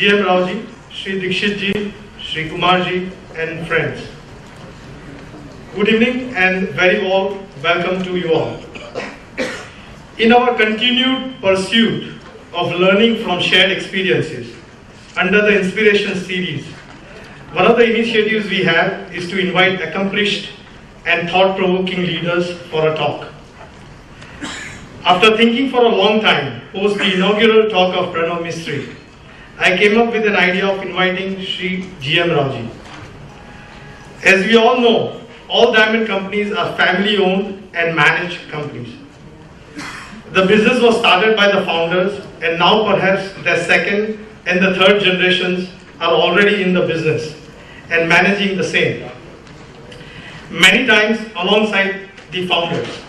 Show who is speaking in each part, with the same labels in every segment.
Speaker 1: GM Raoji, Sri Dikshit ji, Sri Kumar ji, and friends. Good evening and very warm welcome to you all. In our continued pursuit of learning from shared experiences under the Inspiration series, one of the initiatives we have is to invite accomplished and thought-provoking leaders for a talk. After thinking for a long time, post the inaugural talk of Pranav Mistry, I came up with an idea of inviting Sri GM Raoji. As we all know, all diamond companies are family-owned and managed companies. The business was started by the founders, and now perhaps their second and the third generations are already in the business and managing the same, many times alongside the founders.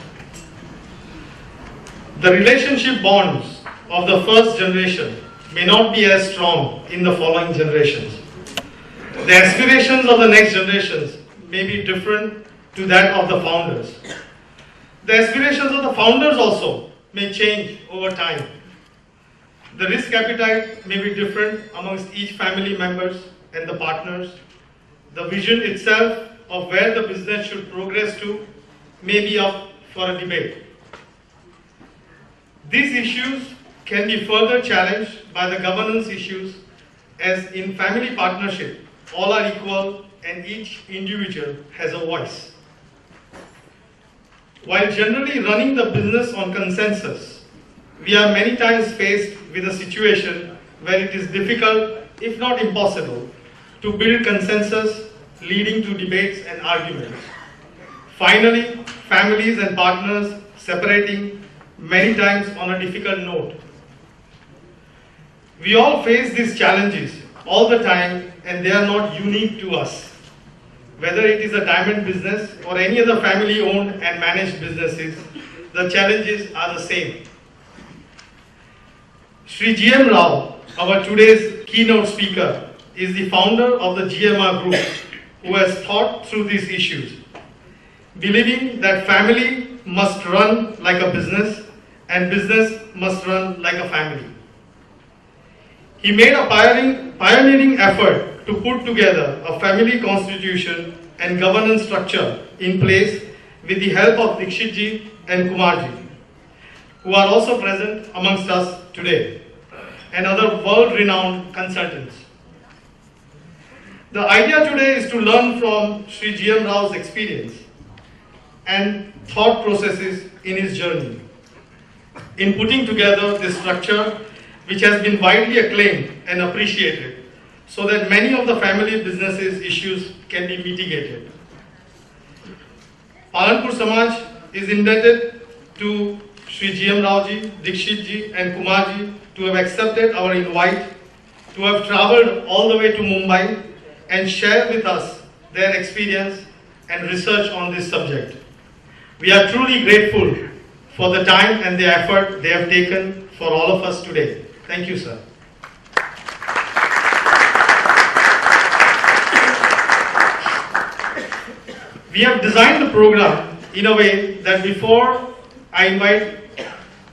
Speaker 1: The relationship bonds of the first generation may not be as strong in the following generations. The aspirations of the next generations may be different to that of the founders. The aspirations of the founders also may change over time. The risk appetite may be different amongst each family members and the partners. The vision itself of where the business should progress to may be up for a debate. These issues can be further challenged by the governance issues, as in family partnership, all are equal and each individual has a voice. While generally running the business on consensus, we are many times faced with a situation where it is difficult, if not impossible, to build consensus, leading to debates and arguments. Finally, families and partners separating many times on a difficult note. We all face these challenges all the time, and they are not unique to us. Whether it is a diamond business or any other family-owned and managed businesses, the challenges are the same. Sri GM Rao, our today's keynote speaker, is the founder of the GMR Group, who has thought through these issues, believing that family must run like a business and business must run like a family. He made a pioneering effort to put together a family constitution and governance structure in place with the help of Dikshit ji and Kumar ji, who are also present amongst us today, and other world-renowned consultants. The idea today is to learn from Sri GM Rao's experience and thought processes in his journey in putting together this structure, which has been widely acclaimed and appreciated, so that many of the family businesses issues can be mitigated. Palanpur Samaj is indebted to Sri GM Raoji, Dikshit ji and Kumar ji to have accepted our invite, to have travelled all the way to Mumbai and share with us their experience and research on this subject. We are truly grateful for the time and the effort they have taken for all of us today. Thank you, sir. We have designed the program in a way that before I invite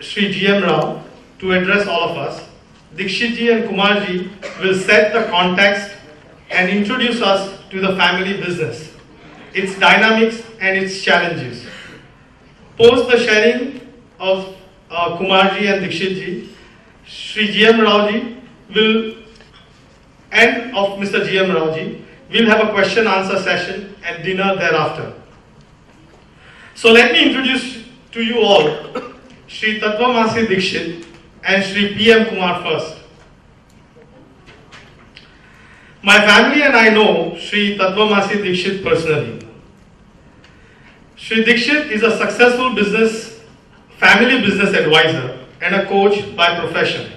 Speaker 1: Sri GM Rao to address all of us, Dikshit ji and Kumar ji will set the context and introduce us to the family business, its dynamics and its challenges. Post the sharing of Kumar ji and Dikshit ji, Sri GM Raoji will, and of Mr. GM Raoji, will have a question-answer session and dinner thereafter. So let me introduce to you all Sri Tatvamasi Dikshit and Sri PM Kumar first. My family and I know Sri Tatvamasi Dikshit personally. Sri Dikshit is a successful family business advisor and a coach by profession.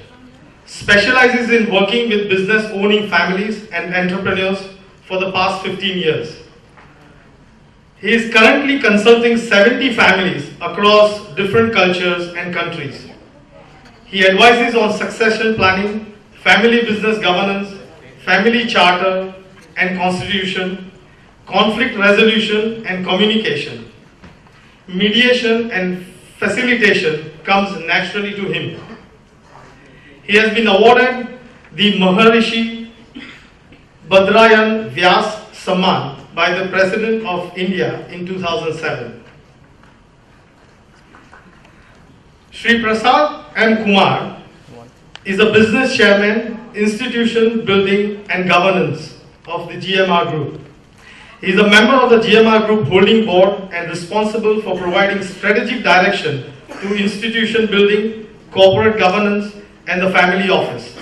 Speaker 1: Specializes in working with business owning families and entrepreneurs for the past 15 years. He is currently consulting 70 families across different cultures and countries. He advises on succession planning, family business governance, family charter and constitution, conflict resolution and communication. Mediation and facilitation comes naturally to him. He has been awarded the Maharishi Badrayan Vyas Samman by the President of India in 2007. Shri Prasad M. Kumar is a business chairman, institution building and governance of the GMR Group. He is a member of the GMR Group holding board and responsible for providing strategic direction to institution building, corporate governance and the family office.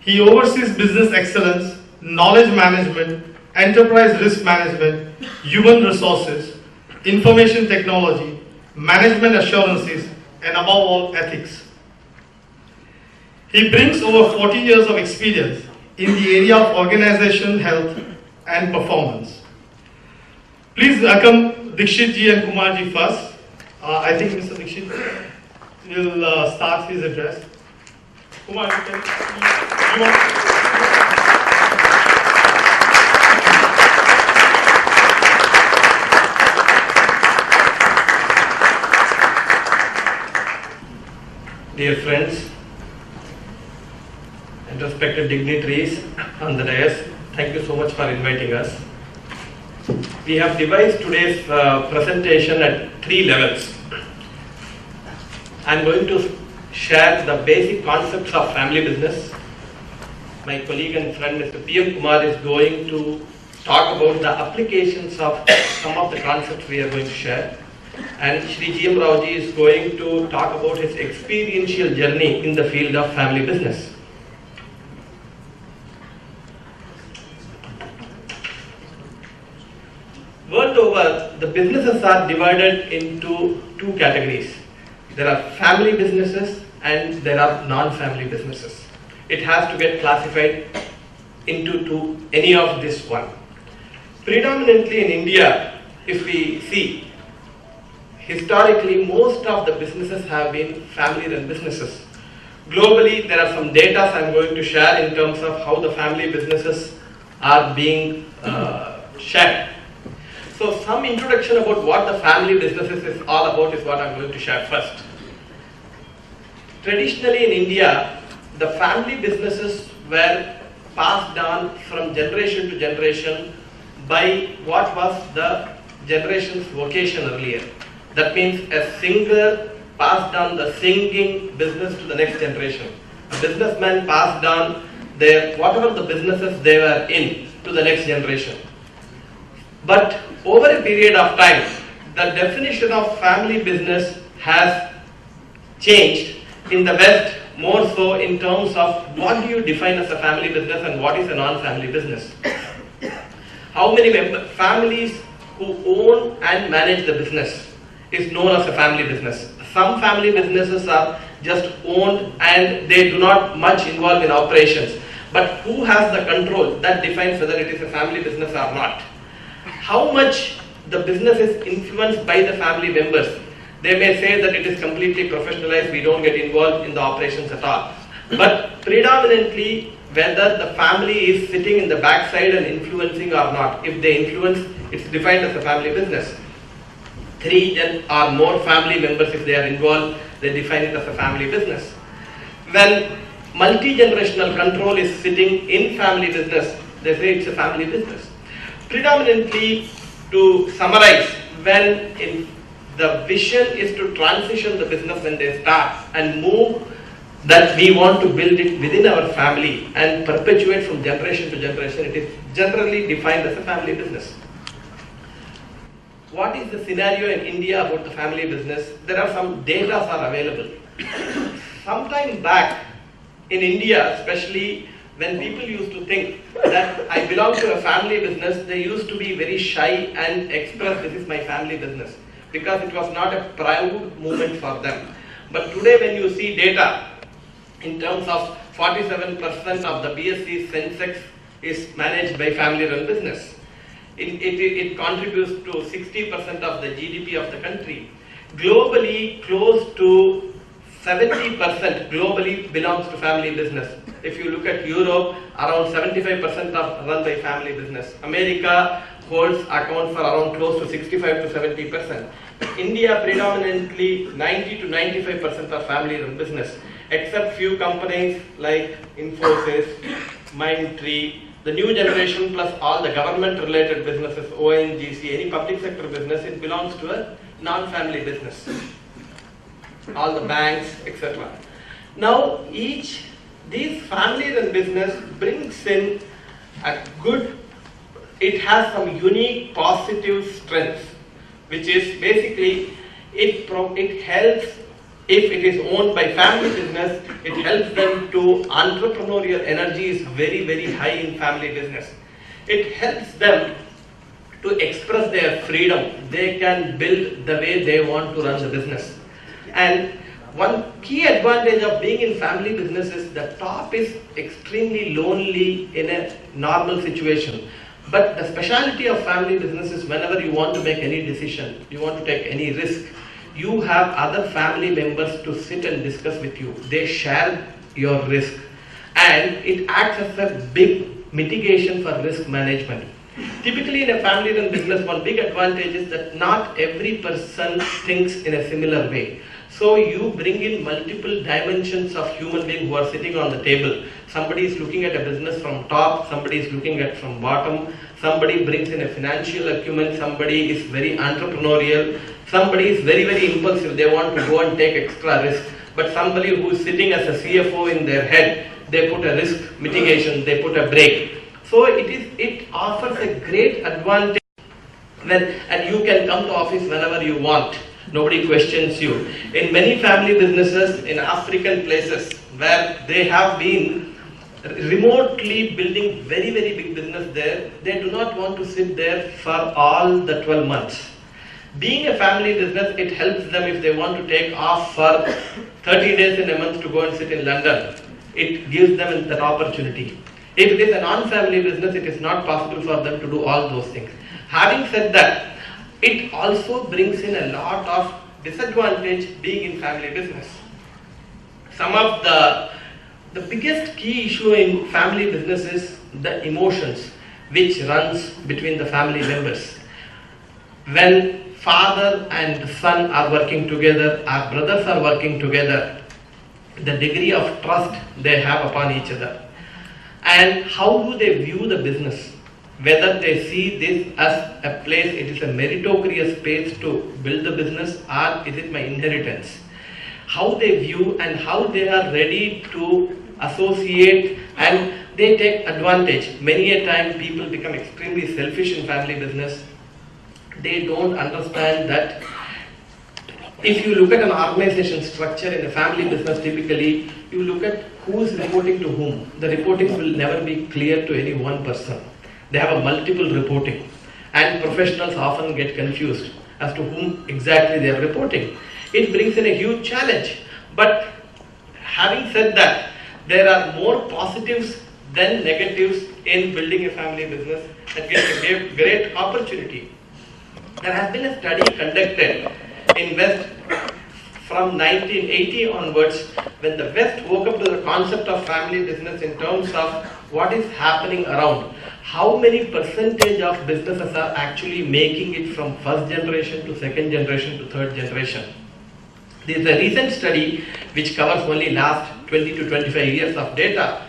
Speaker 1: He oversees business excellence, knowledge management, enterprise risk management, human resources, information technology, management assurances, and above all, ethics. He brings over 40 years of experience in the area of organization, health, and performance. Please welcome Dikshit ji and Kumar ji first. I think Mr. Dikshit will start his address. Kumar, you want?
Speaker 2: Dear friends and respected dignitaries on the dais, thank you so much for inviting us. We have devised today's presentation at 3 levels. I am going to share the basic concepts of family business. My colleague and friend Mr. P.M. Kumar is going to talk about the applications of some of the concepts we are going to share. And Shri G.M. Raoji is going to talk about his experiential journey in the field of family business. World over, the businesses are divided into 2 categories. There are family businesses and there are non-family businesses. It has to get classified into any of this one. Predominantly in India, if we see, historically, most of the businesses have been family-run businesses. Globally, there are some data I am going to share in terms of how the family businesses are being shared. So, some introduction about what the family businesses is all about is what I am going to share first. Traditionally in India, the family businesses were passed on from generation to generation by what was the generation's vocation earlier. That means a singer passed on the singing business to the next generation. A businessman passed on their whatever the businesses they were in to the next generation. But over a period of time, the definition of family business has changed in the West, more so in terms of what do you define as a family business and what is a non-family business. How many families who own and manage the business is known as a family business. Some family businesses are just owned and they do not much involve in operations. But who has the control that defines whether it is a family business or not. How much the business is influenced by the family members. They may say that it is completely professionalized, we don't get involved in the operations at all. But predominantly, whether the family is sitting in the backside and influencing or not. If they influence, it's defined as a family business. 3 or more family members, if they are involved, they define it as a family business. When multi-generational control is sitting in family business, they say it's a family business. Predominantly, to summarize, when the vision is to transition the business when they start and move that we want to build it within our family and perpetuate from generation to generation, it is generally defined as a family business. What is the scenario in India about the family business? There are some data are available. Sometime back in India, especially when people used to think that I belong to a family business, they used to be very shy and express this is my family business because it was not a proud moment for them. But today when you see data in terms of 47% of the BSE Sensex is managed by family-run business. It contributes to 60% of the GDP of the country. Globally, close to 70% globally belongs to family business. If you look at Europe, around 75% are run by family business. America holds account for around close to 65 to 70%. India predominantly 90 to 95% are family run business. except few companies like Infosys, Mindtree, the new generation plus all the government related businesses, ONGC, any public sector business, it belongs to a non-family business. All the banks, etc. Now these families and business brings in a good, it has some unique positive strengths, which is basically it helps. If it is owned by family business, it helps them to, entrepreneurial energy is very, very high in family business. It helps them to express their freedom. They can build the way they want to run the business. And one key advantage of being in family business is the top is extremely lonely in a normal situation. But the speciality of family business is whenever you want to make any decision, you want to take any risk, you have other family members to sit and discuss with you. They share your risk, and it acts as a big mitigation for risk management. Typically in a family-run business, one big advantage is that not every person thinks in a similar way. So you bring in multiple dimensions of human being who are sitting on the table. Somebody is looking at a business from top, somebody is looking at from bottom, somebody brings in a financial acumen, somebody is very entrepreneurial, somebody is very, very impulsive, they want to go and take extra risk. But somebody who is sitting as a CFO in their head, they put a risk mitigation, they put a brake. So it offers a great advantage and you can come to office whenever you want. Nobody questions you. In many family businesses in African places where they have been remotely building very, very big business there, they do not want to sit there for all the 12 months. Being a family business, it helps them if they want to take off for 30 days in a month to go and sit in London. It gives them that opportunity. If it is a non-family business, it is not possible for them to do all those things. Having said that, it also brings in a lot of disadvantage being in family business. Some of the biggest key issue in family business is the emotions which runs between the family members. When father and son are working together, our brothers are working together, the degree of trust they have upon each other. And how do they view the business? Whether they see this as a place, it is a meritorious space to build the business, or is it my inheritance? How they view and how they are ready to associate, and they take advantage. Many a time people become extremely selfish in family business. They don't understand that if you look at an organization structure in a family business, typically you look at who is reporting to whom. The reporting will never be clear to any one person. They have a multiple reporting, and professionals often get confused as to whom exactly they are reporting. It brings in a huge challenge. But having said that, there are more positives than negatives in building a family business and gives a great opportunity. There has been a study conducted in West from 1980 onwards, when the West woke up to the concept of family business in terms of what is happening around. How many percentage of businesses are actually making it from first generation to second generation to third generation? There is a recent study which covers only last 20 to 25 years of data.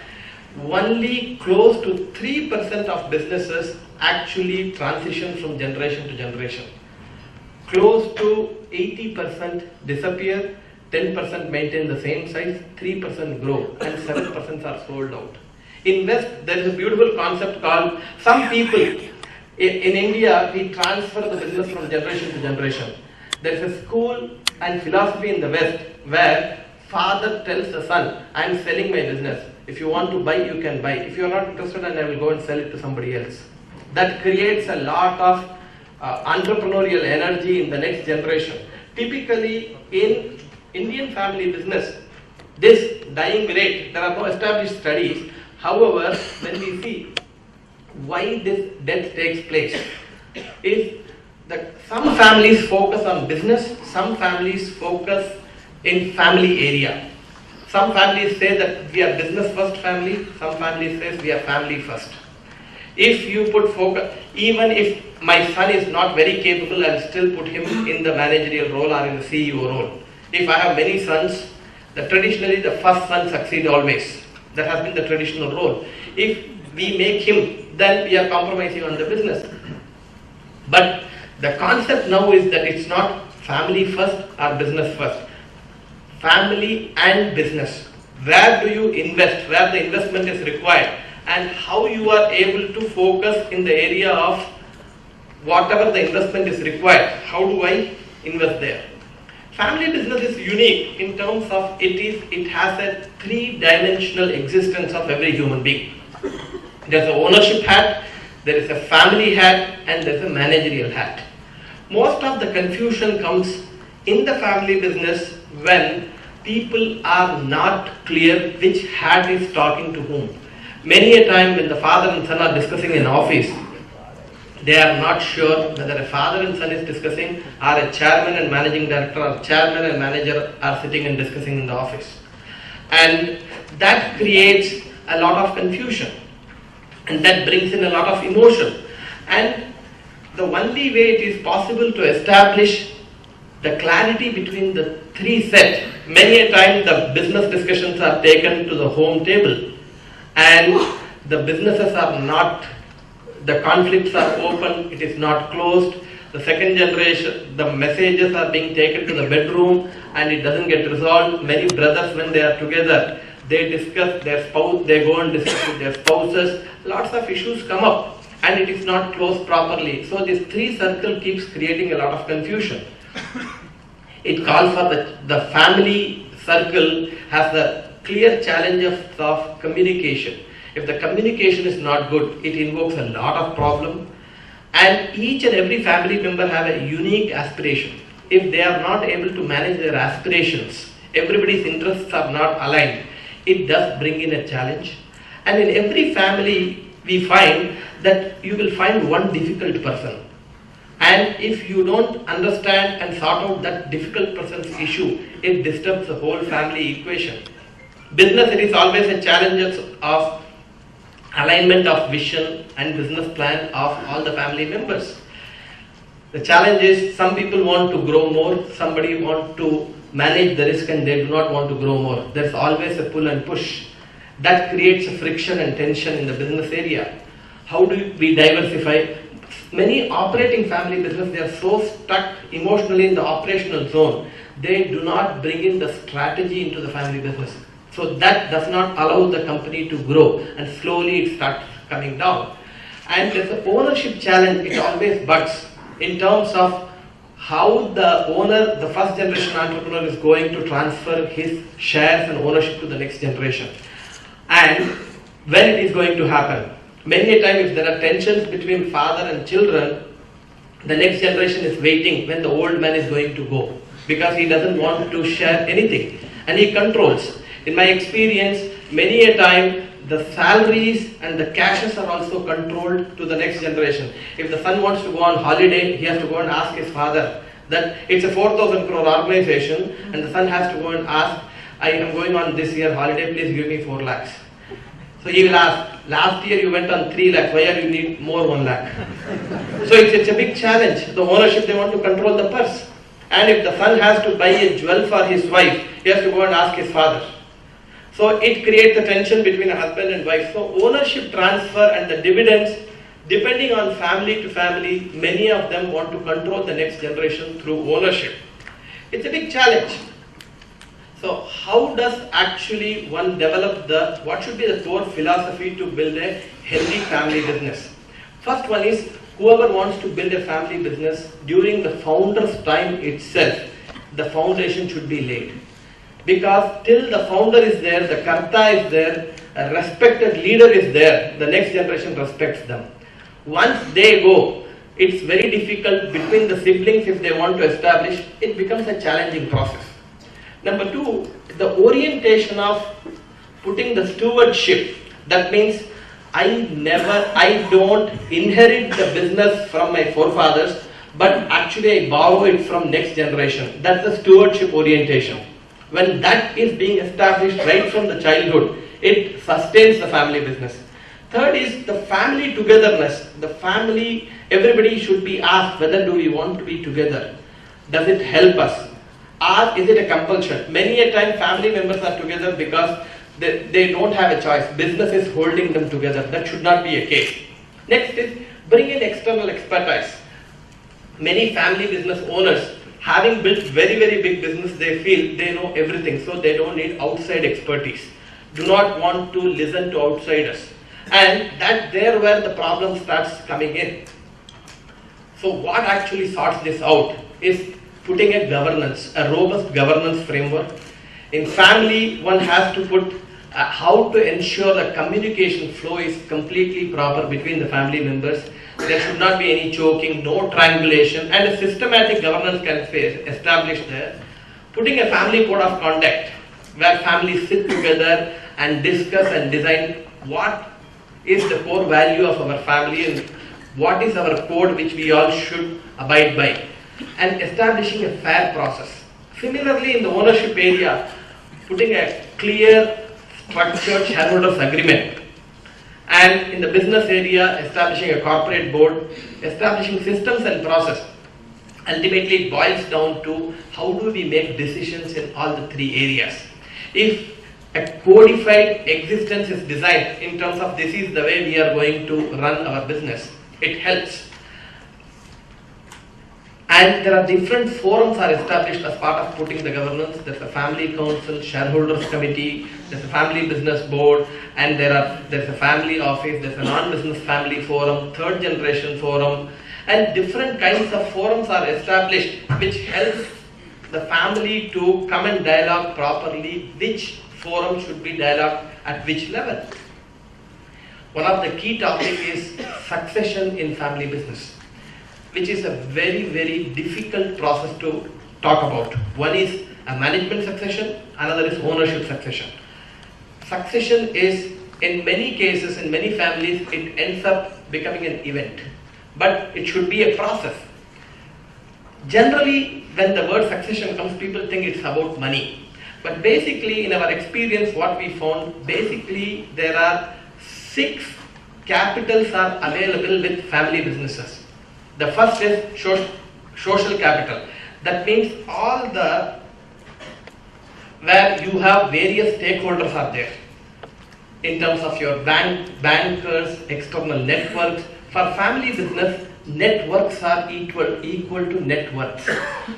Speaker 2: Only close to 3% of businesses actually transition from generation to generation. Close to 80% disappear, 10% maintain the same size, 3% grow, and 7% are sold out. In West, there is a beautiful concept called, some people in India, we transfer the business from generation to generation. There is a school and philosophy in the West where father tells the son, I am selling my business. If you want to buy, you can buy. If you are not interested, then I will go and sell it to somebody else. That creates a lot of entrepreneurial energy in the next generation. Typically, in Indian family business, this dying rate, there are no established studies. However, when we see why this death takes place, is that some families focus on business, some families focus in family area. Some families say that we are business first family, some families say we are family first. If you put focus, even if my son is not very capable, I'll still put him in the managerial role or in the CEO role. If I have many sons, that traditionally the first son succeeds always. That has been the traditional role. If we make him, then we are compromising on the business. But the concept now is that it's not family first or business first. Family and business. Where do you invest? Where the investment is required? And how you are able to focus in the area of whatever the investment is required. How do I invest there? Family business is unique in terms of it has a three-dimensional existence of every human being. There's an ownership hat, there is a family hat, and there's a managerial hat. Most of the confusion comes in the family business when people are not clear which hat is talking to whom. Many a time when the father and son are discussing in office, they are not sure whether a father and son is discussing or a chairman and managing director or chairman and manager are sitting and discussing in the office. And that creates a lot of confusion. And that brings in a lot of emotion. And the only way it is possible to establish the clarity between the three sets, many a time the business discussions are taken to the home table and the businesses are not, the conflicts are open, it is not closed. The second generation, the messages are being taken to the bedroom and it doesn't get resolved. Many brothers, when they are together, they discuss their spouse, they go and discuss with their spouses. Lots of issues come up and it is not closed properly. So this three circle keeps creating a lot of confusion. It calls for the family circle has the clear challenge of communication. If the communication is not good, it invokes a lot of problem. And each and every family member have a unique aspiration. If they are not able to manage their aspirations, everybody's interests are not aligned, it does bring in a challenge. And in every family, we find that you will find one difficult person. And if you don't understand and sort out that difficult person's issue, it disturbs the whole family equation. Business, it is always a challenge of alignment of vision and business plan of all the family members. The challenge is some people want to grow more, somebody want to manage the risk and they do not want to grow more. There's always a pull and push. That creates a friction and tension in the business area. How do we diversify? Many operating family business, they are so stuck emotionally in the operational zone, they do not bring in the strategy into the family business. So that does not allow the company to grow and slowly it starts coming down. And there's an ownership challenge, it always bugs in terms of how the owner, the first generation entrepreneur is going to transfer his shares and ownership to the next generation. And when it is going to happen. Many a time if there are tensions between father and children, the next generation is waiting when the old man is going to go because he doesn't want to share anything and he controls. In my experience, many a time the salaries and the cashes are also controlled to the next generation. If the son wants to go on holiday, he has to go and ask his father that it's a 4,000 crore organization and the son has to go and ask, I am going on this year holiday, please give me 4 lakhs. So he will ask, last year you went on 3 lakhs, why are you need more 1 lakh? So it's a big challenge. The ownership, they want to control the purse. And if the son has to buy a jewel for his wife, he has to go and ask his father. So it creates a tension between a husband and wife. So ownership transfer and the dividends, depending on family to family, many of them want to control the next generation through ownership. It's a big challenge. So how does actually one develop what should be the core philosophy to build a healthy family business? First one is, whoever wants to build a family business, during the founder's time itself, the foundation should be laid. Because till the founder is there, the karta is there, a respected leader is there, the next generation respects them. Once they go, it's very difficult between the siblings if they want to establish, it becomes a challenging process. Number 2, the orientation of putting the stewardship. That means I don't inherit the business from my forefathers, but actually I borrow it from next generation. That's the stewardship orientation. When that is being established right from the childhood, it sustains the family business. Third is the family togetherness. The family, everybody should be asked whether do we want to be together. Does it help us? or is it a compulsion? Many a time family members are together because they don't have a choice. Business is holding them together. That should not be a case. Next is bring in external expertise. Many family business owners, having built very big business, they feel they know everything, so they don't need outside expertise. Do not want to listen to outsiders. And that's there where the problem starts coming in. So what actually sorts this out is putting a governance, a robust governance framework. In family, one has to put how to ensure the communication flow is completely proper between the family members. There should not be any choking, no triangulation, and a systematic governance can be established there. Putting a family code of conduct where families sit together and discuss and design what is the core value of our family and what is our code which we all should abide by, and establishing a fair process. Similarly, in the ownership area, putting a clear structured shareholders agreement, and in the business area, establishing a corporate board, establishing systems and process. Ultimately, it boils down to how do we make decisions in all the three areas. If a codified existence is designed in terms of this is the way we are going to run our business, it helps. And there are different forums are established as part of putting the governance. There's a family council, shareholders committee, there's a family business board, and there's a family office, there's a non-business family forum, third generation forum, and different kinds of forums are established which helps the family to come and dialogue properly which forum should be dialogued at which level. One of the key topics is succession in family business, which is a very difficult process to talk about. One is a management succession, another is ownership succession. Succession is, in many cases, in many families, it ends up becoming an event, but it should be a process. Generally, when the word succession comes, people think it's about money. But basically, in our experience, what we found, basically there are 6 capitals are available with family businesses. The first is social capital. That means all the where you have various stakeholders are there in terms of your bankers, external networks. For family business, networks are equal to net worths.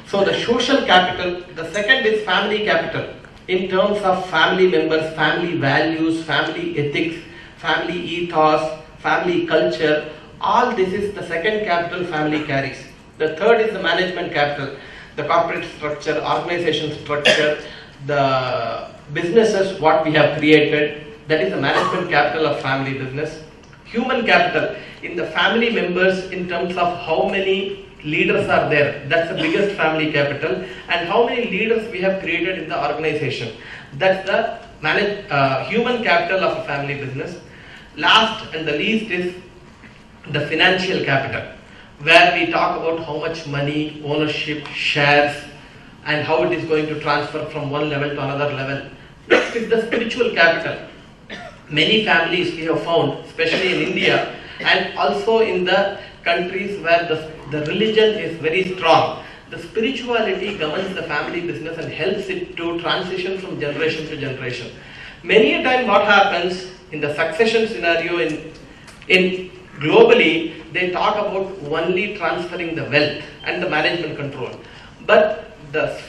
Speaker 2: So the social capital, the second is family capital in terms of family members, family values, family ethics, family ethos, family culture. All this is the second capital family carries. The third is the management capital, the corporate structure, organization structure, the businesses what we have created, that is the management capital of family business. Human capital in the family members in terms of how many leaders are there, that's the biggest family capital, and how many leaders we have created in the organization, that's the human capital of a family business. Last and the least is the financial capital, where we talk about how much money, ownership, shares, and how it is going to transfer from one level to another level. Next is the spiritual capital. Many families we have found, especially in India and also in the countries where the religion is very strong, the spirituality governs the family business and helps it to transition from generation to generation. Many a time what happens in the succession scenario in globally, they talk about only transferring the wealth and the management control. But the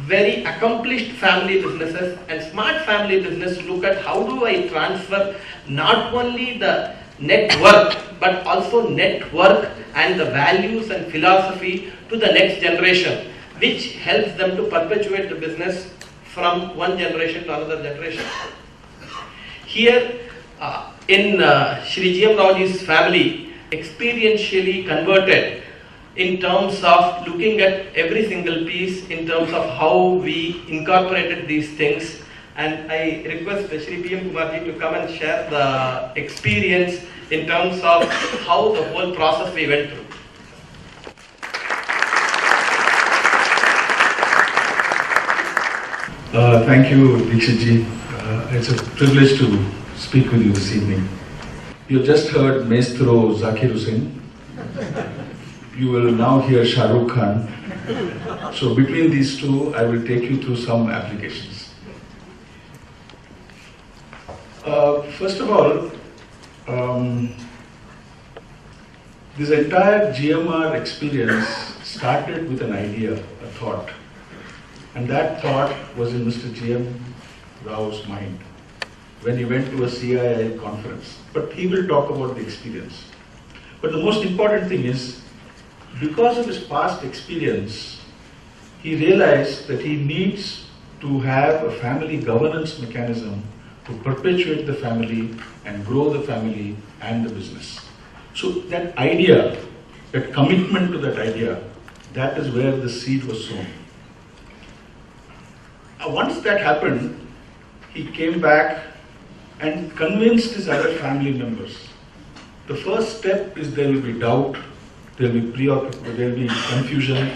Speaker 2: very accomplished family businesses and smart family business look at how do I transfer not only the net worth but also network and the values and philosophy to the next generation, which helps them to perpetuate the business from one generation to another generation. Here in Shri G.M. Raoji's family, experientially converted in terms of looking at every single piece, in terms of how we incorporated these things. And I request Shri P.M. Kumarji to come and share the experience in terms of how the whole process we went through.
Speaker 3: Thank you, Dikshit ji. It's a privilege to speak with you this evening. You just heard Maestro Zakir Hussain. You will now hear Shah Rukh Khan. So between these two, I will take you through some applications. First of all, this entire GMR experience started with an idea, a thought. And that thought was in Mr. G.M. Rao's mind when he went to a CII conference. But he will talk about the experience. But the most important thing is, because of his past experience, he realized that he needs to have a family governance mechanism to perpetuate the family and grow the family and the business. So that idea, that commitment to that idea, that is where the seed was sown. Once that happened, he came back and convinced his other family members. The first step is there will be doubt, there will be preoccupation, there will be confusion,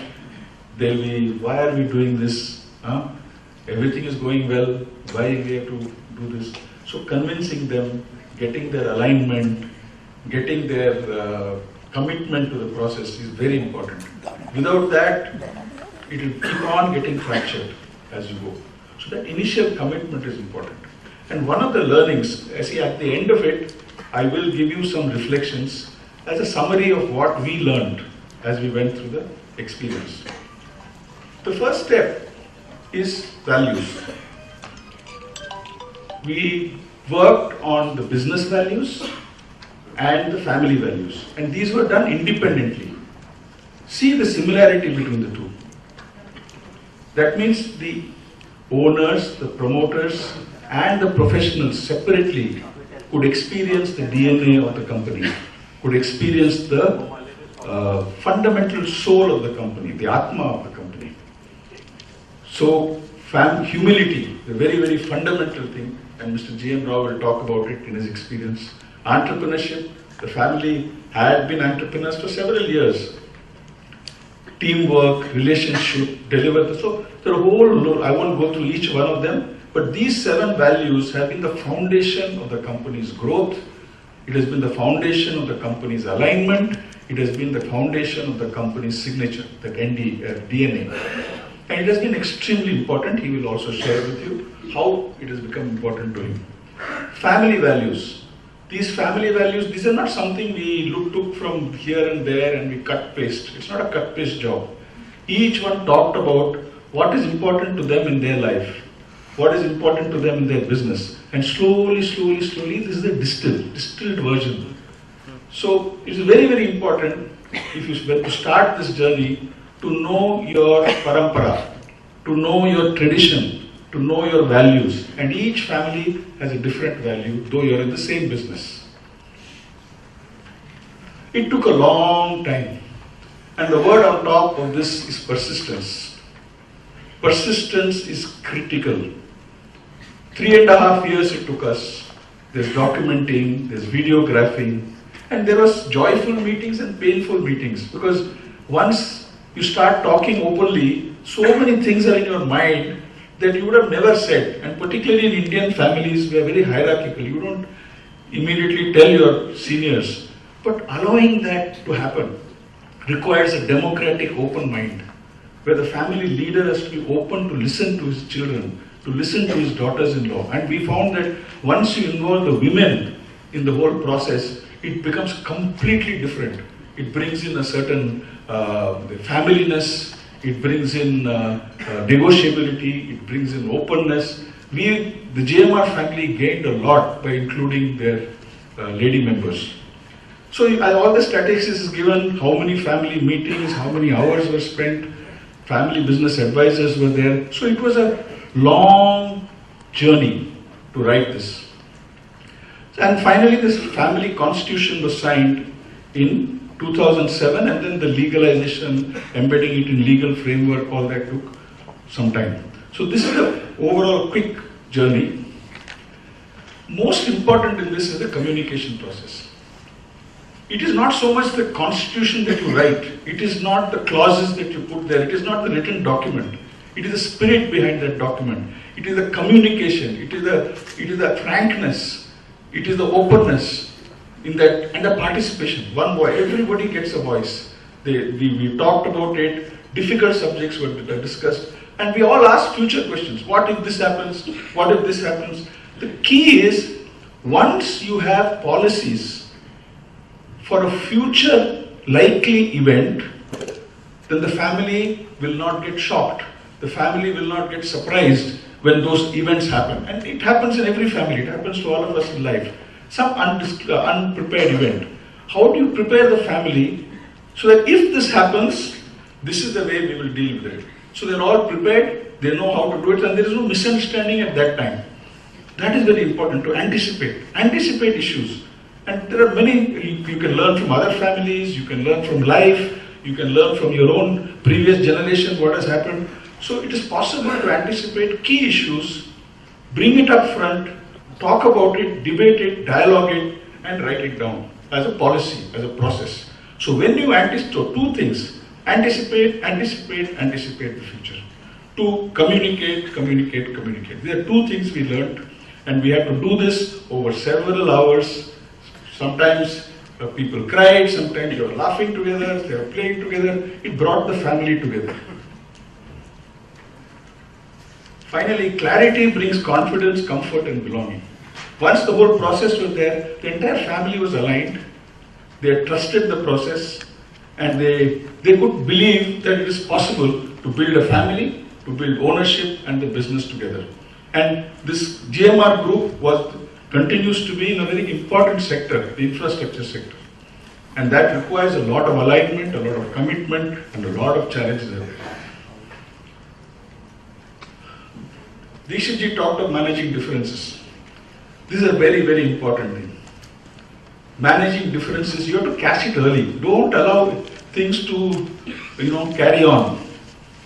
Speaker 3: there will be, why are we doing this? Everything is going well, why we have to do this? So convincing them, getting their alignment, getting their commitment to the process is very important. Without that, it will keep on getting fractured as you go. So that initial commitment is important. And one of the learnings, at the end of it, I will give you some reflections as a summary of what we learned as we went through the experience. The first step is values. We worked on the business values and the family values, and these were done independently. See the similarity between the two. That means the owners, the promoters, and the professionals separately could experience the DNA of the company, could experience the fundamental soul of the company, the Atma of the company. So, humility, the very, very fundamental thing, and Mr. G.M. Rao will talk about it in his experience. Entrepreneurship, the family had been entrepreneurs for several years. Teamwork, relationship, deliver. So, there are a whole, I won't go through each one of them, but these 7 values have been the foundation of the company's growth. It has been the foundation of the company's alignment. It has been the foundation of the company's signature, that DNA. And it has been extremely important. He will also share with you how it has become important to him. Family values. These family values, these are not something we took from here and there and we cut-paste. It's not a cut-paste job. Each one talked about what is important to them in their life, what is important to them in their business. And slowly, this is a distilled version. So it's very, very important, if you were to start this journey, to know your parampara, to know your tradition, to know your values. And each family has a different value, though you're in the same business. It took a long time. And the word on top of this is persistence. Persistence is critical. 3.5 years it took us. There's documenting, there's videographing, and there was joyful meetings and painful meetings, because once you start talking openly, so many things are in your mind that you would have never said. And particularly in Indian families, we are very hierarchical. You don't immediately tell your seniors. But allowing that to happen requires a democratic, open mind, where the family leader has to be open to listen to his children, to listen to his daughters-in-law. And we found that once you involve the women in the whole process, it becomes completely different. It brings in a certain familyness, it brings in negotiability, it brings in openness. The GMR family gained a lot by including their lady members. So all the statistics is given, how many family meetings, how many hours were spent, family business advisors were there. So it was a long journey to write this. And finally this family constitution was signed in 2007, and then the legalization, embedding it in legal framework, all that took some time. So this is the overall quick journey. Most important in this is the communication process. It is not so much the constitution that you write, it is not the clauses that you put there, it is not the written document. It is the spirit behind that document. It is the communication, it is the frankness, it is the openness in that, and the participation. One voice, everybody gets a voice. We talked about it. difficult subjects were discussed, and we all asked future questions. What if this happens? What if this happens? The key is, once you have policies for a future likely event, then the family will not get shocked. The family will not get surprised when those events happen. And it happens in every family. It happens to all of us in life. Some unprepared event. How do you prepare the family so that if this happens, this is the way we will deal with it? So they're all prepared, they know how to do it, and there is no misunderstanding at that time. That is very important, to anticipate issues. And there are many, you can learn from other families, you can learn from life, you can learn from your own previous generation what has happened. So it is possible to anticipate key issues, bring it up front, talk about it, debate it, dialogue it, and write it down as a policy, as a process. So when you anticipate, two things, anticipate the future. To communicate. There are two things we learned, and we had to do this over several hours. Sometimes people cried, sometimes they were laughing together, they were playing together. It brought the family together. Finally, clarity brings confidence, comfort, and belonging. Once the whole process was there, the entire family was aligned. They trusted the process, and they could believe that it is possible to build a family, to build ownership and the business together. And this GMR group continues to be in a very important sector, the infrastructure sector. And that requires a lot of alignment, a lot of commitment, and a lot of challenges there. Dikshit ji talked of managing differences. This is a very, very important thing. Managing differences, you have to catch it early. Don't allow things to, carry on.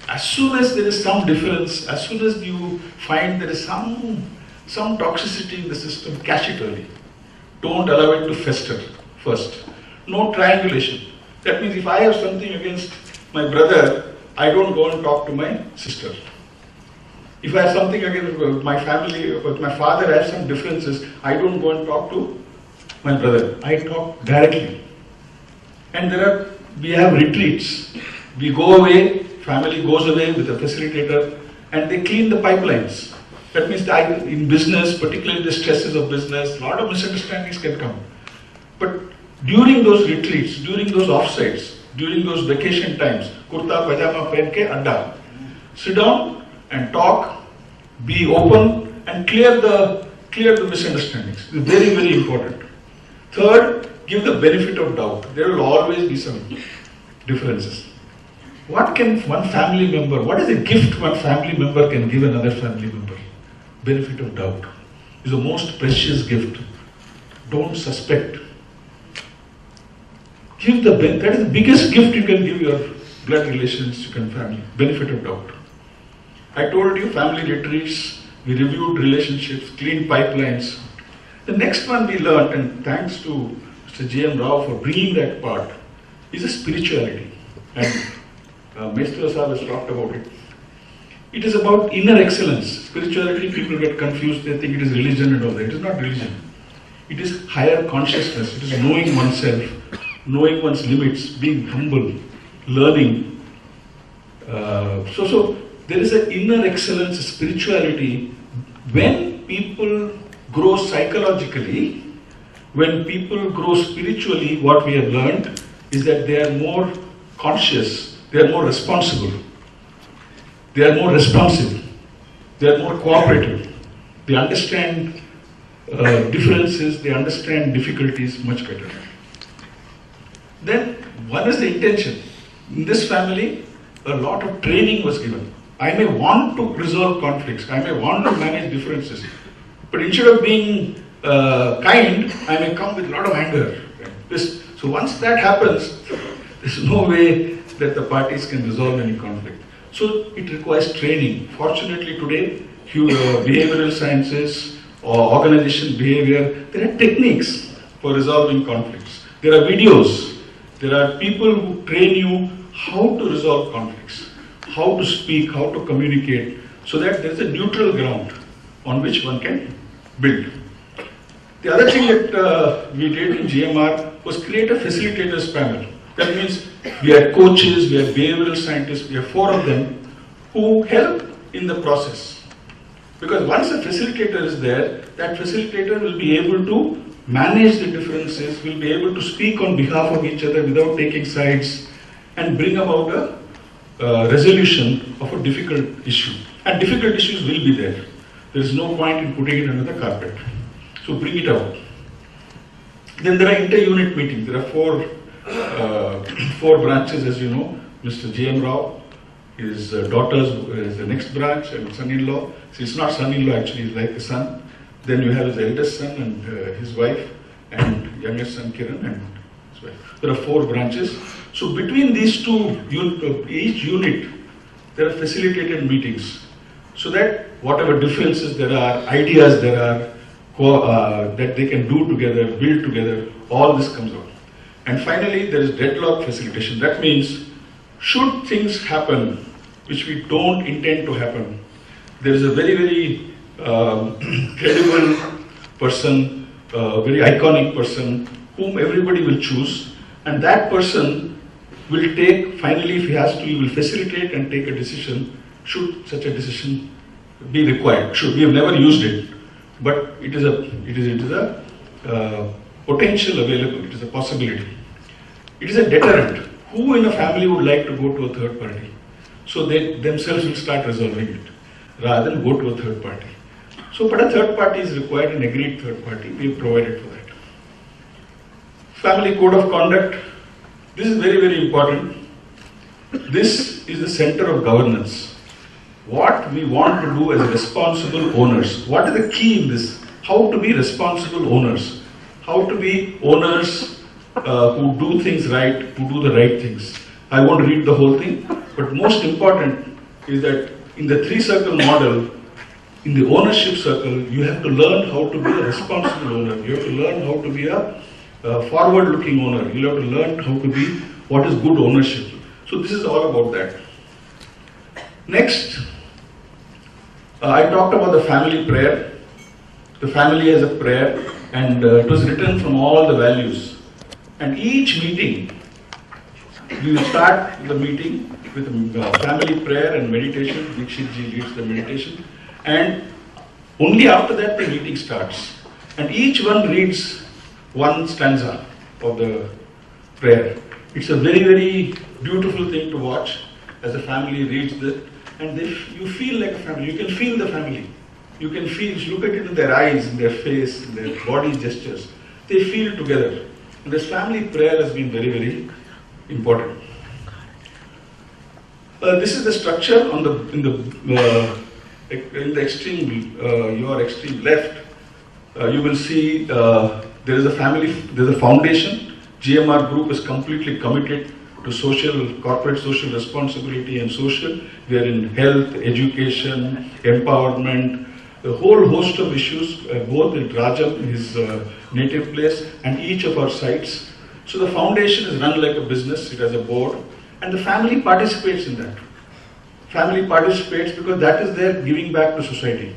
Speaker 3: As soon as there is some difference, as soon as you find there is some toxicity in the system, catch it early. Don't allow it to fester first. No triangulation. That means if I have something against my brother, I don't go and talk to my sister. If I have something against my family, with my father, I have some differences, I don't go and talk to my brother. I talk directly. And we have retreats. We go away, family goes away with a facilitator, and they clean the pipelines. That means in business, particularly the stresses of business, a lot of misunderstandings can come. But during those retreats, during those offsites, during those vacation times, kurta pajama pehen ke adda, sit down and talk, be open, and clear the misunderstandings. It's very, very important. Third, give the benefit of doubt. There will always be some differences. What can one family member, what is a gift one family member can give another family member? Benefit of doubt is the most precious gift. Don't suspect. That is the biggest gift you can give your blood relations, you can family. Benefit of doubt. I told you family retreats, we reviewed relationships, cleaned pipelines. The next one we learned, and thanks to Mr. J.M. Rao for bringing that part, is a spirituality. And Maestro Sahib has talked about it. It is about inner excellence. Spirituality, people get confused, they think it is religion and all that. It is not religion. It is higher consciousness. It is knowing oneself, knowing one's limits, being humble, learning. So there is an inner excellence, a spirituality. When people grow psychologically, when people grow spiritually, what we have learned is that they are more conscious, they are more responsible, they are more responsive, they are more cooperative, they understand differences, they understand difficulties much better. Then, one is the intention. In this family, a lot of training was given. I may want to resolve conflicts, I may want to manage differences, but instead of being kind, I may come with a lot of anger. So once that happens, there's no way that the parties can resolve any conflict. So it requires training. Fortunately today, behavioral sciences or organization behavior, there are techniques for resolving conflicts. There are videos. There are people who train you how to resolve conflicts, how to speak, how to communicate, so that there is a neutral ground on which one can build. The other thing that we did in GMR was create a facilitators panel. That means we have coaches, we have behavioral scientists, we have 4 of them who help in the process. Because once a facilitator is there, that facilitator will be able to manage the differences, will be able to speak on behalf of each other without taking sides and bring about a resolution of a difficult issue. And difficult issues will be there. There is no point in putting it under the carpet. So bring it out. Then there are inter-unit meetings. There are 4 branches, as you know. Mr. J.M. Rao, his daughters is the next branch, and son-in-law. So it's not son-in-law, actually, it's like a son. Then you have his eldest son and his wife, and youngest son Kiran and his wife. There are 4 branches. So between these two, each unit, there are facilitated meetings. So that whatever differences there are, ideas there are, that they can do together, build together, all this comes out. And finally, there is deadlock facilitation. That means, should things happen which we don't intend to happen, there is a very, very credible person, very iconic person, whom everybody will choose, and that person will take, finally if he has to, he will facilitate and take a decision, should such a decision be required. We have never used it, but it is a potential available, it is a possibility. It is a deterrent. Who in a family would like to go to a third party? So they themselves will start resolving it, rather than go to a third party. So, but a third party is required, an agreed third party. We have provided for that. Family code of conduct. This is very, very important. This is the center of governance. What we want to do as responsible owners. What is the key in this? How to be responsible owners. How to be owners who do things right, who do the right things. I won't read the whole thing, but most important is that in the 3-circle model, in the ownership circle, you have to learn how to be a responsible owner. You have to learn how to be a forward-looking owner. You have to learn how to be what is good ownership. So this is all about that. Next, I talked about the family prayer. The family as a prayer, and it was written from all the values. And each meeting, we will start the meeting with family prayer and meditation. Dikshit ji leads the meditation. And only after that the meeting starts. And each one reads one stanza of the prayer. It's a very, very beautiful thing to watch as the family reads it. And you feel like a family. You can feel the family. You can feel, look at it in their eyes, in their face, in their body gestures. They feel together. And this family prayer has been very, very important. This is the structure in the extreme, your extreme left. You will see there is a family, there is a foundation. GMR Group is completely committed to corporate social responsibility and social. We are in health, education, empowerment, a whole host of issues, both in Rajam, his native place, and each of our sites. So the foundation is run like a business, it has a board, and the family participates in that. Family participates because that is their giving back to society.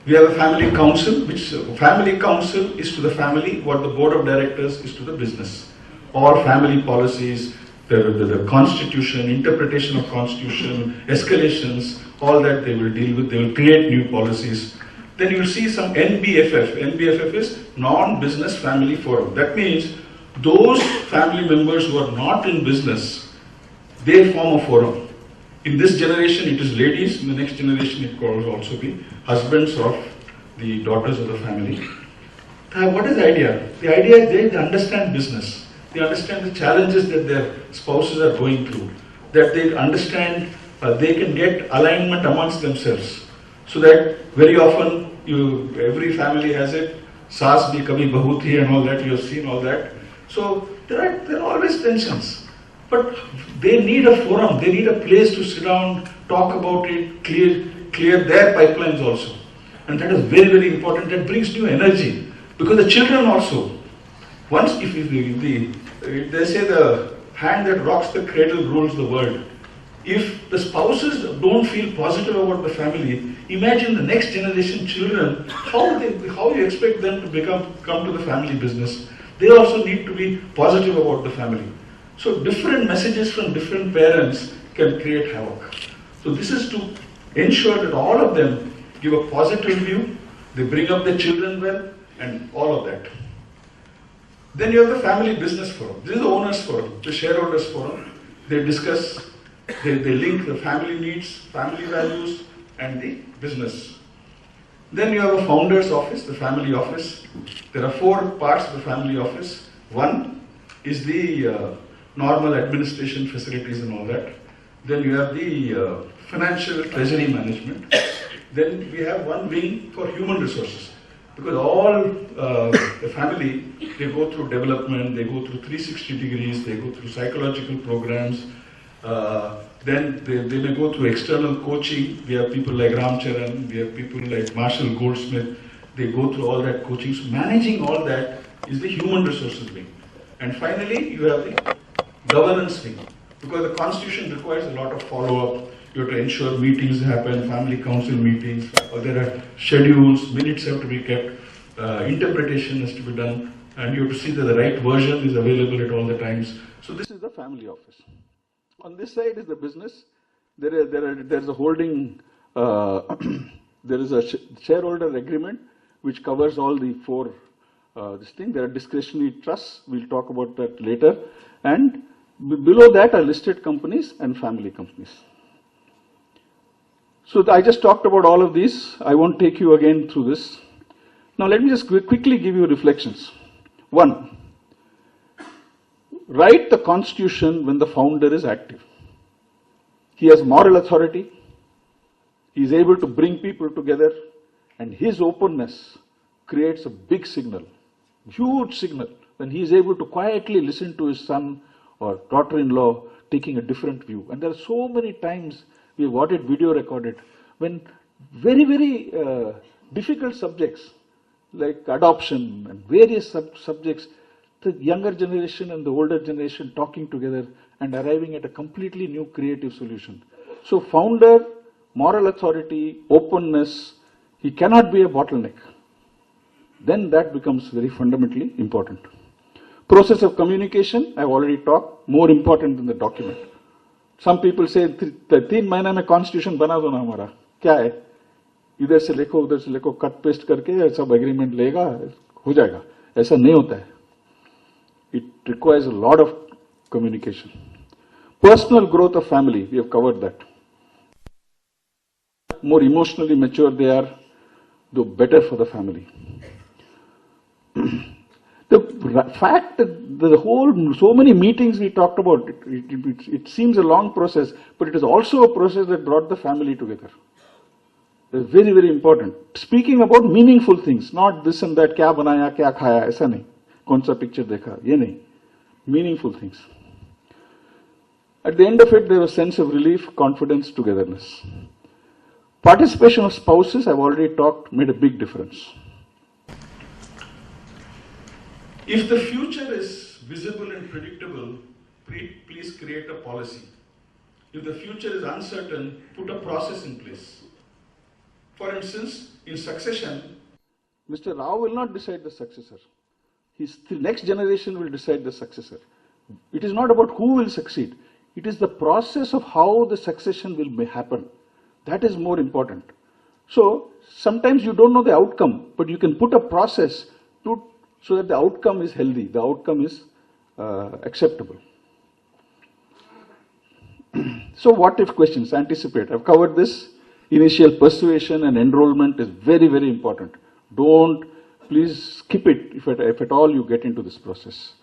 Speaker 3: We have a family council, which family council is to the family what the board of directors is to the business. All family policies, the constitution, interpretation of constitution, escalations, all that they will deal with. They will create new policies. Then you will see some NBFF. NBFF is non-business family forum. That means those family members who are not in business, they form a forum. In this generation, it is ladies. In the next generation, it will also be husbands of the daughters of the family. What is the idea? The idea is they understand business. They understand the challenges that their spouses are going through. That they understand they can get alignment amongst themselves. So that very often, every family has it. Saas bhi kabhi bahu thi and all that. You have seen all that. So there are always tensions. But they need a forum, they need a place to sit down, talk about it, clear their pipelines also. And that is very, very important. That brings new energy. Because the children also, once if they say the hand that rocks the cradle rules the world. If the spouses don't feel positive about the family, imagine the next generation children, how you expect them to come to the family business. They also need to be positive about the family. So different messages from different parents can create havoc. So this is to ensure that all of them give a positive view, they bring up their children well, and all of that. Then you have the family business forum. This is the owners forum, the shareholders forum. They discuss, they link the family needs, family values, and the business. Then you have a founder's office, the family office. There are 4 parts of the family office. One is the normal administration facilities and all that. Then you have the financial treasury management. Then we have one wing for human resources. Because all the family, they go through development, they go through 360 degrees, they go through psychological programs, then they may go through external coaching. We have people like Ram Charan, we have people like Marshall Goldsmith, they go through all that coaching. So managing all that is the human resources wing. And finally, you have the governance wing. Because the constitution requires a lot of follow-up. You have to ensure meetings happen, family council meetings, or there are schedules, minutes have to be kept, interpretation has to be done, and you have to see that the right version is available at all the times. So this is the family office. On this side is the business. There's a holding, there is a shareholder agreement which covers all the 4 this thing. There are discretionary trusts. We'll talk about that later. And below that are listed companies and family companies. So I just talked about all of these. I won't take you again through this. Now let me just quickly give you reflections. 1, write the constitution when the founder is active. He has moral authority. He is able to bring people together, and his openness creates a big signal, huge signal, when he is able to quietly listen to his son or daughter-in-law taking a different view. And there are so many times we have got it video recorded when very, very difficult subjects like adoption and various subjects, the younger generation and the older generation talking together and arriving at a completely new creative solution. So founder, moral authority, openness, he cannot be a bottleneck. Then that becomes very fundamentally important. Process of communication, I've already talked, more important than the document. Some people say 3 महीने में constitution बना दो ना हमारा, क्या है, इधर से लिखो उधर से लिखो, कट पेस्ट करके सब एग्रीमेंट लेगा, हो जाएगा. ऐसा नहीं होता है. It requires a lot of communication. Personal growth of family, we have covered that. More emotionally mature they are, the better for the family. The fact that the whole, so many meetings we talked about, it seems a long process, but it is also a process that brought the family together. It's very, very important. Speaking about meaningful things, not this and that, kya banaya, kya khaya, aisa nahi. कौन सा picture देखा, ये नहीं. Meaningful things. At the end of it, there was a sense of relief, confidence, togetherness. Participation of spouses, I've already talked, made a big difference. If the future is visible and predictable, please create a policy. If the future is uncertain, put a process in place. For instance, in succession, Mr. Rao will not decide the successor. The next generation will decide the successor. It is not about who will succeed. It is the process of how the succession will happen. That is more important. So, sometimes you don't know the outcome, but you can put a process so that the outcome is healthy, the outcome is acceptable. So, what if questions? Anticipate. I've covered this. Initial persuasion and enrollment is very, very important. Please skip it if at all you get into this process.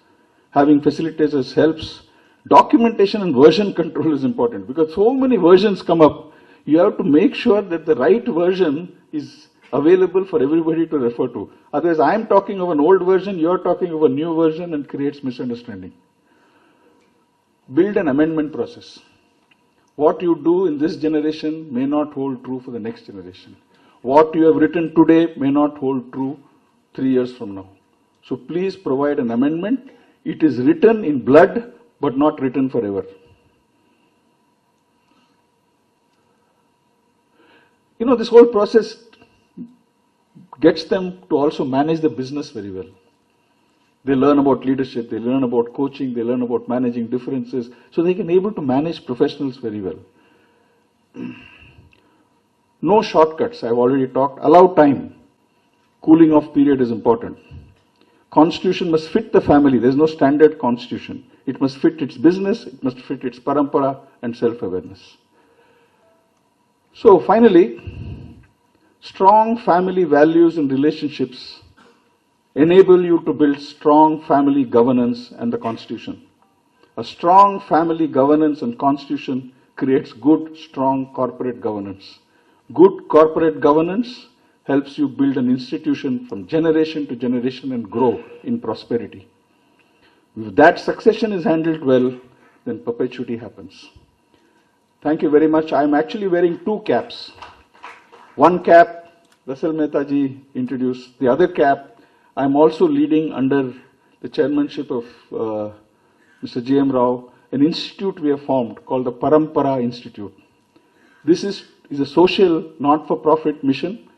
Speaker 3: Having facilitators helps. Documentation and version control is important because so many versions come up. You have to make sure that the right version is available for everybody to refer to. Otherwise, I am talking of an old version, you are talking of a new version and creates misunderstanding. Build an amendment process. What you do in this generation may not hold true for the next generation. What you have written today may not hold true 3 years from now. So please provide an amendment. It is written in blood, but not written forever. You know, this whole process gets them to also manage the business very well. They learn about leadership, they learn about coaching, they learn about managing differences, so they can able to manage professionals very well. No shortcuts, I've already talked. Allow time. Cooling off period is important. Constitution must fit the family. There's no standard constitution. It must fit its business, it must fit its parampara and self-awareness. So finally, strong family values and relationships enable you to build strong family governance and the constitution. A strong family governance and constitution creates good, strong corporate governance. Good corporate governance helps you build an institution from generation to generation and grow in prosperity. If that succession is handled well, then perpetuity happens. Thank you very much. I am actually wearing two caps. One cap, Rasal Mehta ji introduced. The other cap, I am also leading under the chairmanship of Mr. G.M. Rao, an institute we have formed called the Parampara Institute. This is a social, not-for-profit mission.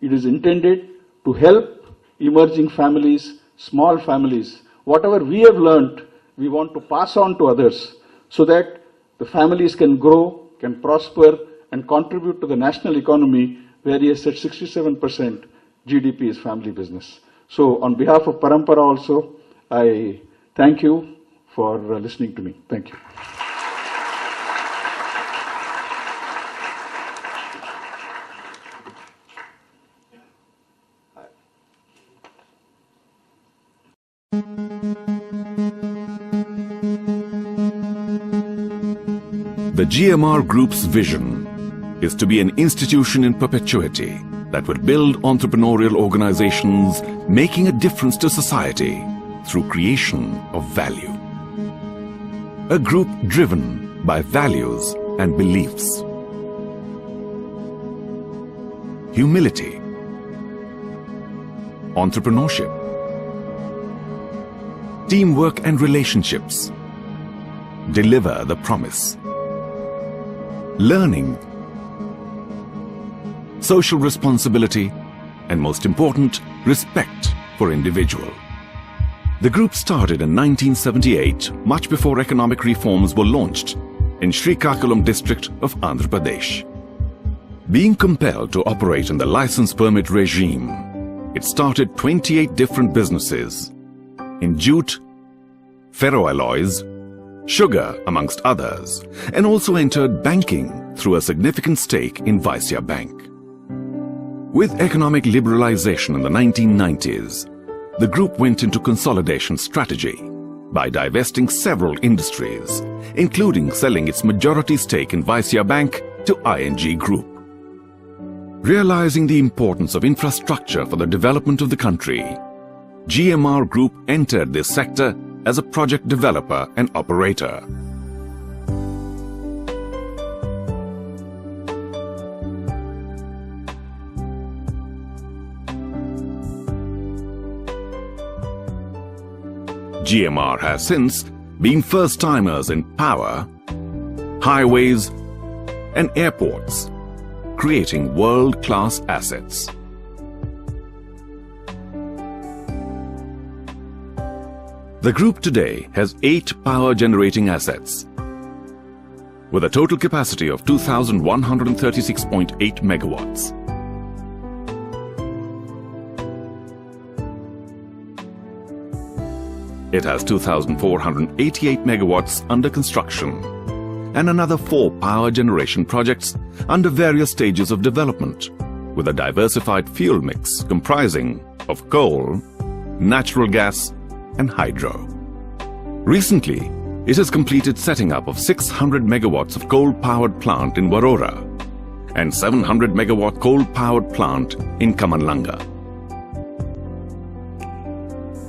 Speaker 3: It is intended to help emerging families, small families. Whatever we have learned, we want to pass on to others so that the families can grow, can prosper, and contribute to the national economy, where he has said 67% GDP is family business. So on behalf of Parampara also, I thank you for listening to me. Thank you.
Speaker 4: The GMR Group's vision is to be an institution in perpetuity that would build entrepreneurial organizations making a difference to society through creation of value. A group driven by values and beliefs. Humility. Entrepreneurship. Teamwork and relationships. Deliver the promise. Learning, social responsibility, and most important, respect for individual. The group started in 1978, much before economic reforms were launched in Srikakulam district of Andhra Pradesh. Being compelled to operate in the license permit regime, it started 28 different businesses in jute, ferroalloys, sugar, amongst others, and also entered banking through a significant stake in Vaisya Bank. With economic liberalization in the 1990s, the group went into consolidation strategy by divesting several industries, including selling its majority stake in Vaisya Bank to ING Group. Realizing the importance of infrastructure for the development of the country, GMR Group entered this sector as a project developer and operator. GMR has since been first-timers in power, highways, and airports, creating world-class assets. The group today has 8 power-generating assets, with a total capacity of 2,136.8 megawatts. It has 2,488 megawatts under construction and another 4 power generation projects under various stages of development, with a diversified fuel mix comprising of coal, natural gas, and hydro. Recently, it has completed setting up of 600 megawatts of coal-powered plant in Warora and 700 megawatt coal-powered plant in Kamanlanga.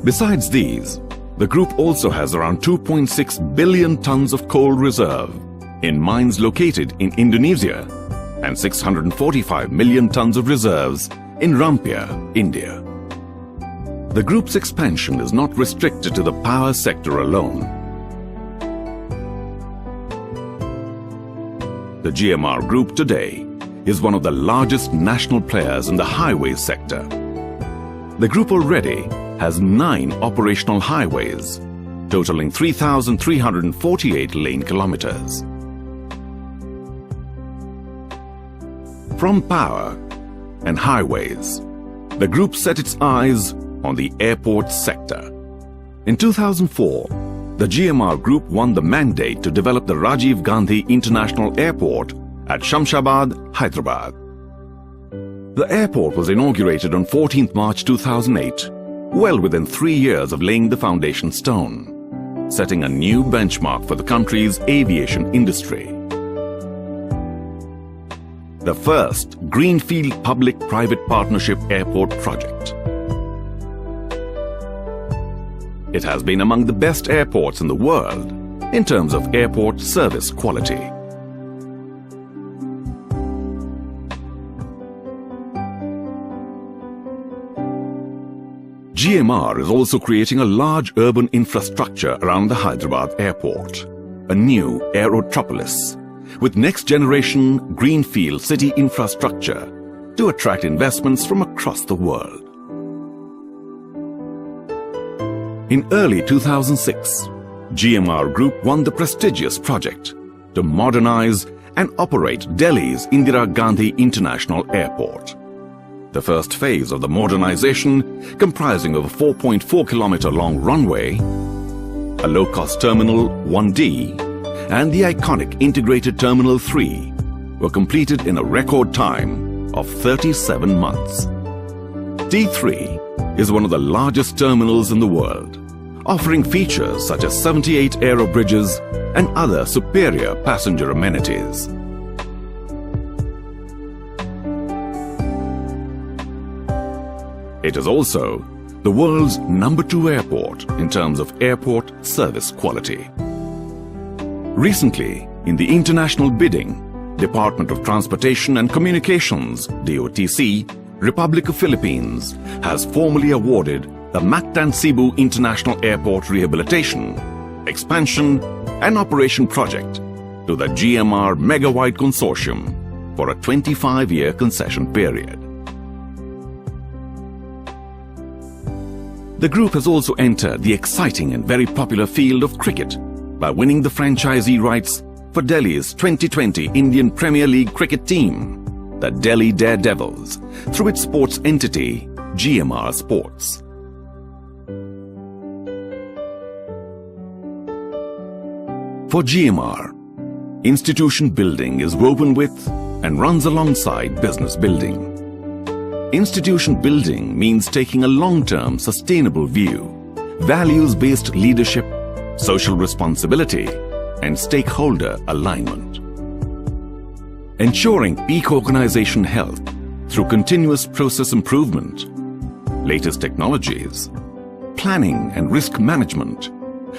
Speaker 4: Besides these, the group also has around 2.6 billion tons of coal reserve in mines located in Indonesia and 645 million tons of reserves in Rampia, India. The group's expansion is not restricted to the power sector alone. The GMR Group today is one of the largest national players in the highway sector. The group already has 9 operational highways, totaling 3,348 lane kilometers. From power and highways, the group set its eyes on the airport sector. In 2004, the GMR Group won the mandate to develop the Rajiv Gandhi International Airport at Shamshabad, Hyderabad. The airport was inaugurated on 14th March 2008, well within 3 years of laying the foundation stone, setting a new benchmark for the country's aviation industry. The first Greenfield Public-Private Partnership Airport project. It has been among the best airports in the world in terms of airport service quality. GMR is also creating a large urban infrastructure around the Hyderabad airport, a new aerotropolis, with next-generation greenfield city infrastructure to attract investments from across the world. In early 2006, GMR Group won the prestigious project to modernize and operate Delhi's Indira Gandhi International Airport. The first phase of the modernization, comprising of a 4.4-kilometer-long runway, a low-cost Terminal 1D, and the iconic Integrated Terminal 3, were completed in a record time of 37 months. T3 is one of the largest terminals in the world, offering features such as 78 aero bridges and other superior passenger amenities. It is also the world's #2 airport in terms of airport service quality. Recently, in the international bidding, Department of Transportation and Communications, DOTC, Republic of Philippines, has formally awarded the Mactan Cebu International Airport Rehabilitation, Expansion and Operation Project to the GMR Megawide Consortium for a 25-year concession period. The group has also entered the exciting and very popular field of cricket by winning the franchisee rights for Delhi's 2020 Indian Premier League cricket team, the Delhi Daredevils, through its sports entity, GMR Sports. For GMR, institution building is woven with and runs alongside business building. Institution building means taking a long-term, sustainable view, values-based leadership, social responsibility, and stakeholder alignment. Ensuring peak organization health through continuous process improvement, latest technologies, planning and risk management,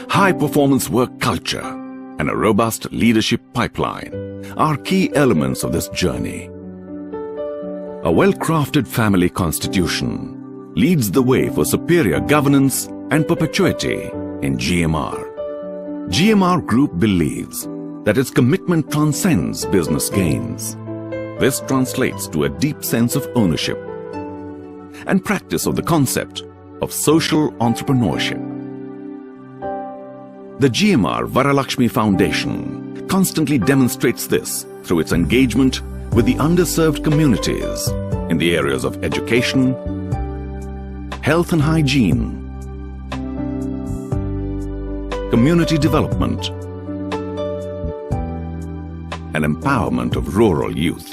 Speaker 4: high-performance work culture, and a robust leadership pipeline are key elements of this journey. A well-crafted family constitution leads the way for superior governance and perpetuity in GMR. GMR Group believes that its commitment transcends business gains. This translates to a deep sense of ownership and practice of the concept of social entrepreneurship. The GMR Varalakshmi Foundation constantly demonstrates this through its engagement with the underserved communities in the areas of education, health and hygiene, community development, and empowerment of rural youth.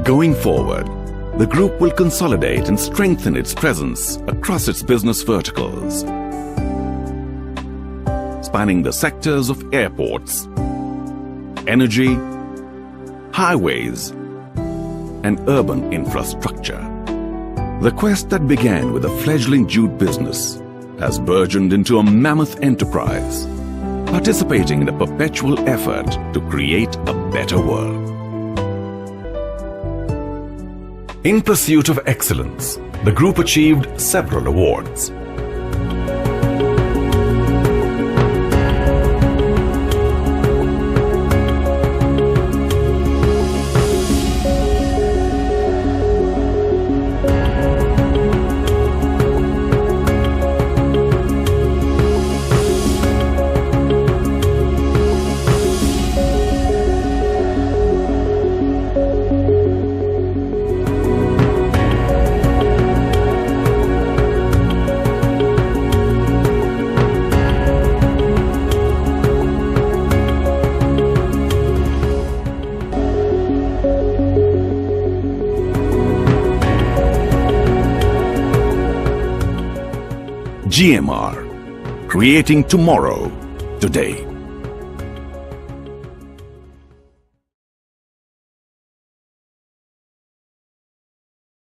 Speaker 4: Going forward, the group will consolidate and strengthen its presence across its business verticals, spanning the sectors of airports, energy, highways, and urban infrastructure. The quest that began with a fledgling jute business has burgeoned into a mammoth enterprise, participating in a perpetual effort to create a better world. In pursuit of excellence, the group achieved several awards. GMR, creating tomorrow today.